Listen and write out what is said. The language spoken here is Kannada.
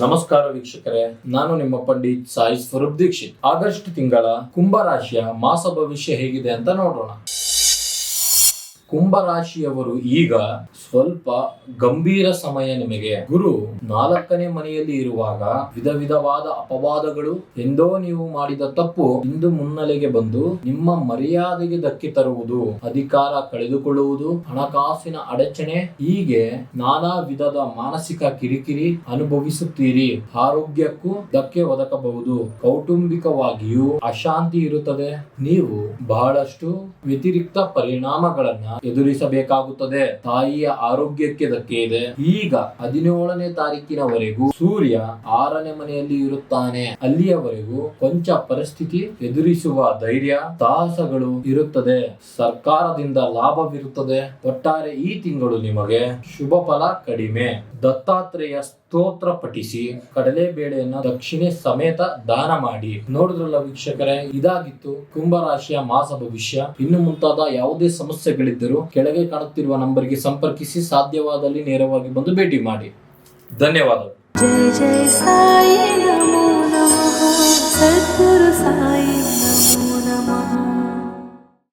ನಮಸ್ಕಾರ ವೀಕ್ಷಕರೇ, ನಾನು ನಿಮ್ಮ ಪಂಡಿತ್ ಸಾಯಿ ಸ್ವರೂಪ್ ದೀಕ್ಷಿತ್. ಆಗಸ್ಟ್ ತಿಂಗಳ ಕುಂಭರಾಶಿಯ ಮಾಸ ಭವಿಷ್ಯ ಹೇಗಿದೆ ಅಂತ ನೋಡೋಣ. ಕುಂಭರಾಶಿಯವರು ಈಗ ಸ್ವಲ್ಪ ಗಂಭೀರ ಸಮಯ. ನಿಮಗೆ ಗುರು 4ನೇ ಮನೆಯಲ್ಲಿ ಇರುವಾಗ ವಿಧ ವಿಧವಾದ ಅಪವಾದಗಳು, ಎಂದೋ ನೀವು ಮಾಡಿದ ತಪ್ಪು ಇಂದು ಮುನ್ನೆಲೆಗೆ ಬಂದು ನಿಮ್ಮ ಮರ್ಯಾದೆಗೆ ಧಕ್ಕೆ ತರುವುದು, ಅಧಿಕಾರ ಕಳೆದುಕೊಳ್ಳುವುದು, ಹಣಕಾಸಿನ ಅಡಚಣೆ, ಹೀಗೆ ನಾನಾ ವಿಧದ ಮಾನಸಿಕ ಕಿರಿಕಿರಿ ಅನುಭವಿಸುತ್ತೀರಿ. ಆರೋಗ್ಯಕ್ಕೂ ಧಕ್ಕೆ ಒದಗಬಹುದು. ಕೌಟುಂಬಿಕವಾಗಿಯೂ ಅಶಾಂತಿ ಇರುತ್ತದೆ. ನೀವು ಬಹಳಷ್ಟು ವ್ಯತಿರಿಕ್ತ ಪರಿಣಾಮಗಳನ್ನ ಎದುರಿಸಬೇಕಾಗುತ್ತದೆ. ತಾಯಿಯ ಆರೋಗ್ಯಕ್ಕೆ ಧಕ್ಕೆ ಇದೆ. ಈಗ 17ನೇ ತಾರೀಕಿನವರೆಗೂ ಸೂರ್ಯ 6ನೇ ಮನೆಯಲ್ಲಿ ಇರುತ್ತಾನೆ. ಅಲ್ಲಿಯವರೆಗೂ ಕೊಂಚ ಪರಿಸ್ಥಿತಿ ಎದುರಿಸುವ ಧೈರ್ಯ, ಸಾಹಸಗಳು ಇರುತ್ತದೆ. ಸರ್ಕಾರದಿಂದ ಲಾಭವಿರುತ್ತದೆ. ಒಟ್ಟಾರೆ ಈ ತಿಂಗಳು ನಿಮಗೆ ಶುಭ ಫಲ ಕಡಿಮೆ. ದತ್ತಾತ್ರೇಯ ಸ್ತೋತ್ರ ಪಠಿಸಿ, ಕಡಲೆಬೇಳೆಯನ್ನು ದಕ್ಷಿಣೆ ಸಮೇತ ದಾನ ಮಾಡಿ. ನೋಡಿದ್ರಲ್ಲ ವೀಕ್ಷಕರೇ, ಇದಾಗಿತ್ತು ಕುಂಭರಾಶಿಯ ಮಾಸ ಭವಿಷ್ಯ. ಇನ್ನು ಮುಂತಾದ ಯಾವುದೇ ಸಮಸ್ಯೆಗಳಿದ್ದರೂ ಕೆಳಗೆ ಕಾಣುತ್ತಿರುವ ನಂಬರ್ಗೆ ಸಂಪರ್ಕಿಸಿ, ಸಾಧ್ಯವಾದಲ್ಲಿ ನೇರವಾಗಿ ಬಂದು ಭೇಟಿ ಮಾಡಿ. ಧನ್ಯವಾದಗಳು. ಜೈ ಜೈ ಸಾಯಿ, ನಮೋ ನಮಃ ಸದ್ಗುರು ಸಾಯಿ.